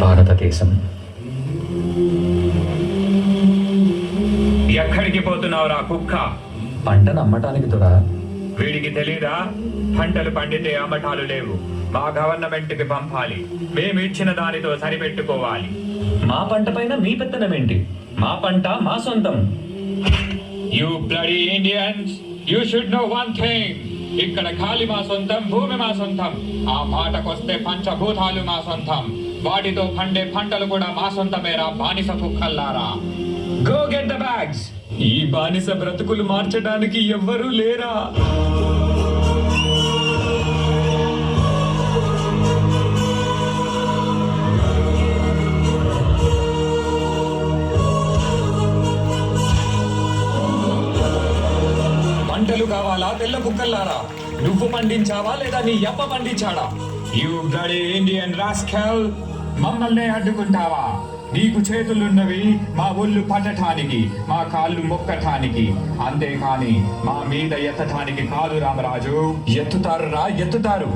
భారతదేశం. ఎక్కడికి పోతున్నావురా కుక్క? పంటను అమ్మటానికి దొరా. వీడికి తెలీదా? పంటలు పండితే అమ్మటాలు లేవు, మా గవర్నమెంట్కి పంపాలి, మేమిచ్చిన దానితో సరిపెట్టుకోవాలి. మా పంట పైన మీ పెత్తనమేంటి? మా పంట మా సొంతం. You bloody Indians, you should know one thing. ఇక్కడ గాలి మా సొంతం, భూమి మా సొంతం. ఆ మాటకొస్తే పంచభూతాలు మా సొంతం. వాటితో పండే పంటలు కూడా మా సొంతమేరా బానిస కుక్కల్లారా. Go get the bags. ఈ బానిస బ్రతుకులు మార్చడానికి ఎవ్వరూ లేరా? పంటలు కావాలా తెల్ల కుక్కల్లారా? నువ్వు పండించావా లేదా నీ అప్ప పండించాడా? యు బ్లడీ ఇండియన్ రాస్కెల్, మమ్మల్ని అడ్డుకుంటావా? నీకు చేతులున్నవి మా ఒళ్ళు పట్టటానికి, మా కాళ్ళు మొక్కటానికి, అంతేకాని మా మీద ఎత్తటానికి కాదు రామరాజు. ఎత్తుతారురా, ఎత్తుతారు.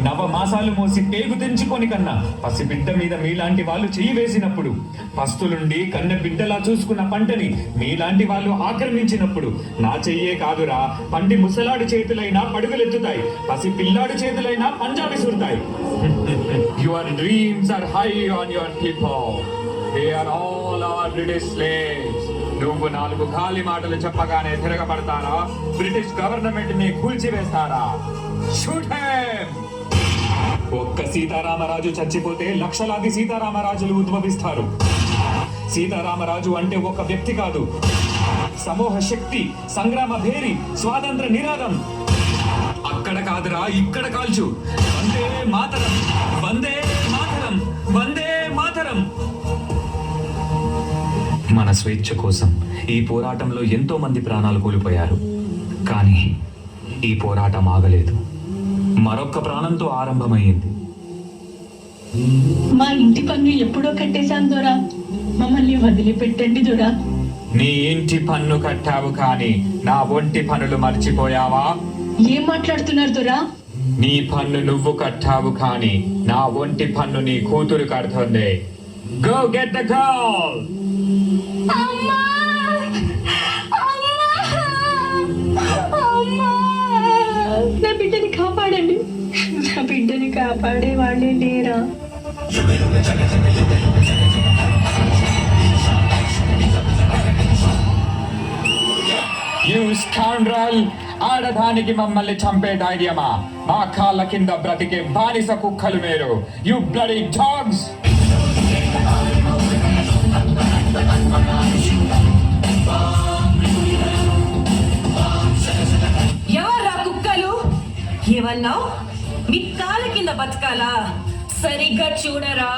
నవమాసాలు మోసి పేగు తెంచుకొని కన్నా పసిబిడ్డ మీద మీలాంటి వాళ్ళు చెయ్యి వేసినప్పుడు, పస్తులుండి కన్న బిడ్డలా చూసుకున్న పంటని మీలాంటి వాళ్ళు ఆక్రమించినప్పుడు నా చెయ్యే కాదురా, పండి ముసలాడి చేతులైనా పడుగులెత్తుతాయి, పసి పిల్లాడి చేతులైనా పంజా విసురుతాయి. Your dreams are high on your people. They are all our British slaves. నువ్వు నాలుగు ఖాళీ మాటలు చెప్పగానే తిరగబడతారా? బ్రిటిష్ గవర్నమెంట్ ని కూల్చివేస్తారా? Shoot him! ఒక్క సీతారామరాజు చచ్చిపోతే లక్షలాది సీతారామరాజులు ఉద్భవిస్తారు. సీతారామరాజు అంటే ఒక వ్యక్తి కాదు, సమూహ శక్తి, సంగ్రామ భేరి, స్వాతంత్ర నినాదం. అక్కడ కాదురా, ఇక్కడ కాల్చు. వందే మాతరం, వందే మాతరం, వందే మాతరం. మన స్వేచ్ఛ కోసం ఈ పోరాటంలో ఎంతో మంది ప్రాణాలు కోల్పోయారు. కానీ ఈ పోరాటం ఆగలేదు, మరొక్క ప్రాణంతో ఆరంభమైంది. మా ఇంటి పన్ను ఎప్పుడో కట్టేశాను దొరా, మమ్మల్ని వదిలిపెట్టండి దొరా. నీ ఇంటి పన్ను కట్టావు కానీ నా ఒంటి పనులు మర్చిపోయావా? ఏం మాట్లాడుతున్నారు దొరా? నీ పన్ను నువ్వు కట్టావు కానీ నా ఒంటి పన్ను నీ కూతురు కడుతుంది. Go get the girl. నా బిడ్డని కాపాడండి, నా బిడ్డని కాపాడే వాళ్ళే లేరా? యు స్కౌండ్రల్, ఆడదానికి మమ్మల్ని చంపే ధైర్యమా? మా కాళ్ళ కింద బ్రతికే బానిస కుక్కలు మీరు. You bloody dogs. ఎవర్రా కుక్కలు? ఏమన్నావు? మీ కాళ్ళ కింద బతకాలా? సరిగ్గా చూడరా,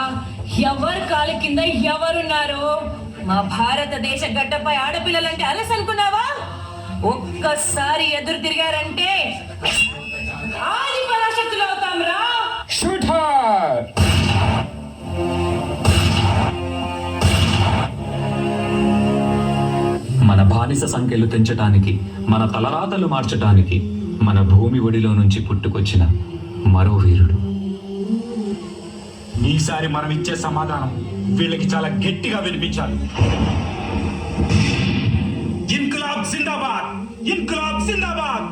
ఎవరు కాళ్ళ కింద ఎవరున్నారో. మా భారతదేశ గడ్డపై ఆడపిల్లలంటే అలసి అనుకున్నావా? ఒక్కసారి ఎదురు తిరిగారంటే ఆది పరాశక్తులు అవుతాం రా. Shoot her! మన బానిస సంఖ్యలు తెంచటానికి, మన తలరాతలు మార్చటానికి మన భూమి ఒడిలో నుంచి పుట్టుకొచ్చిన మరో వీరుడు. ఈసారి మనం ఇచ్చే సమాధానం వీళ్ళకి చాలా గట్టిగా వినిపించాలి. ఇన్క్లాబ్ జిందాబాద్, ఇన్క్లాబ్ జిందాబాద్.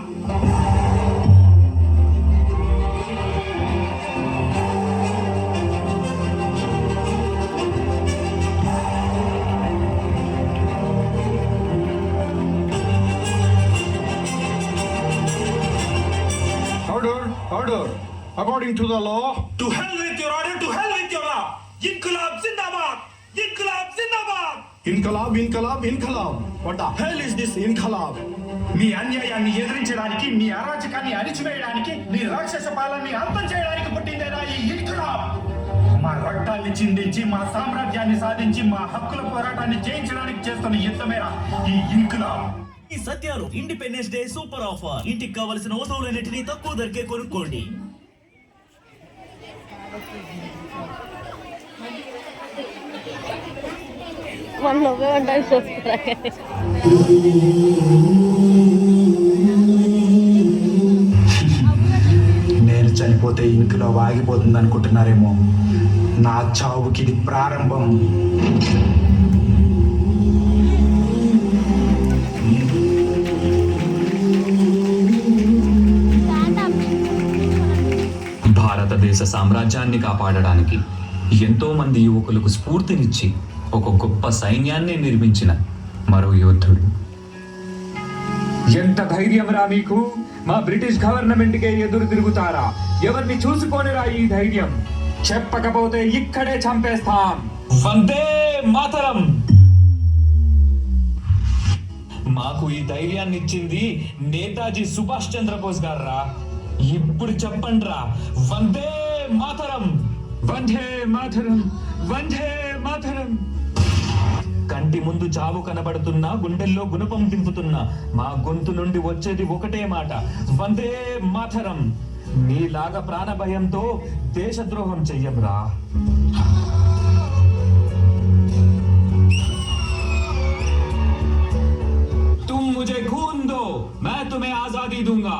Order. According to the law. To hell with your order, to hell with your law. Inkılap Zindabad! Inkılap Zindabad! Inkılap. What the hell is this Inkılap? మీ అన్యాయాన్ని ఎదిరించడానికి, మీ అరాచకాన్ని అణిచివేయడానికి, మీ రాక్షస పాలనని అంతం చేయడానికి పుట్టిందేనా ఈ ఇన్కలాబ్? మా రక్తాన్ని చిందించి, మా సామ్రాజ్యాన్ని సాధించి, మా హక్కుల పోరాటాన్ని జయించడానికి చేస్తున్న యుద్ధమేనా ఈ ఇన్కలాబ్? ఈ సత్యాలు ఇండిపెండెన్స్ డే సూపర్ ఆఫర్. ఇంటికి కావలసిన వస్తువులన్నిటినీ తక్కువ ధరకే కొనుక్కోండి. నేను చనిపోతే ఇన్కలాబ్ ఆగిపోతుంది అనుకుంటున్నారేమో. నా చావుకిది ప్రారంభం. భారతదేశ సామ్రాజ్యాన్ని కాపాడడానికి ఎంతో మంది యువకులకు స్ఫూర్తినిచ్చి ఒక గొప్ప సైన్యాన్ని నిర్మించిన మరో యోధుడు. ఎంత ధైర్యం రా మీకు? మా బ్రిటిష్ గవర్నమెంట్ కే ఎదురు తిరుగుతారా? ఎవరిని చూసుకోనిరా ఈ ధైర్యం? చెప్పకపోతే ఇక్కడే చంపేస్తాం. వందే మాతరం. మాకు ఈ ధైర్యాన్ని ఇచ్చింది నేతాజీ సుభాష్ చంద్రబోస్ గారా. ఇప్పుడు చెప్పండి రా, వందే మాతరం. వందే మాతరం, వందే మాతరం. కంటి ముందు చావు కనబడుతున్నా, గుండెల్లో గుణపం దింపుతున్నా మా గొంతు నుండి వచ్చేది ఒకటే మాట, వందే మాతరం. నీలాగా ప్రాణ భయంతో దేశద్రోహం చెయ్యంరా. तुम मुझे खून दो, मैं तुम्हें आजादी दूंगा.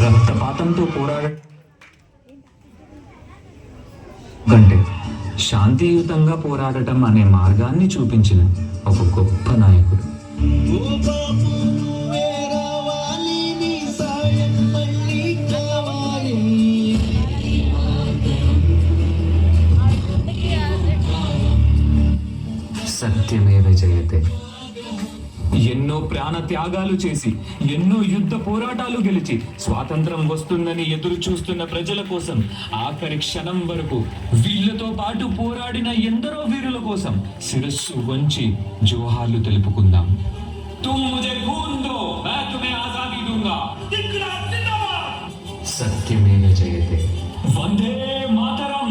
రక్తపాతంతో పోరాడ కంటే శాంతియుతంగా పోరాడటం అనే మార్గాన్ని చూపించిన ఒక గొప్ప నాయకుడు. సత్యమేవ జయతే. ఎన్నో ప్రాణ త్యాగాలు చేసి, ఎన్నో యుద్ధ పోరాటాలు గెలిచి స్వాతంత్రం వస్తుందని ఎదురు చూస్తున్న ప్రజల కోసం ఆఖరి క్షణం వరకు వీళ్ళతో పాటు పోరాడిన ఎందరో వీరుల కోసం శిరస్సు వంచి జోహార్లు తెలుపుకుందాం. తుమ్ ముझे खून दो, मैं तुम्हें आजादी दूंगा. సత్యమేవ జయతే. వందే మాతరం.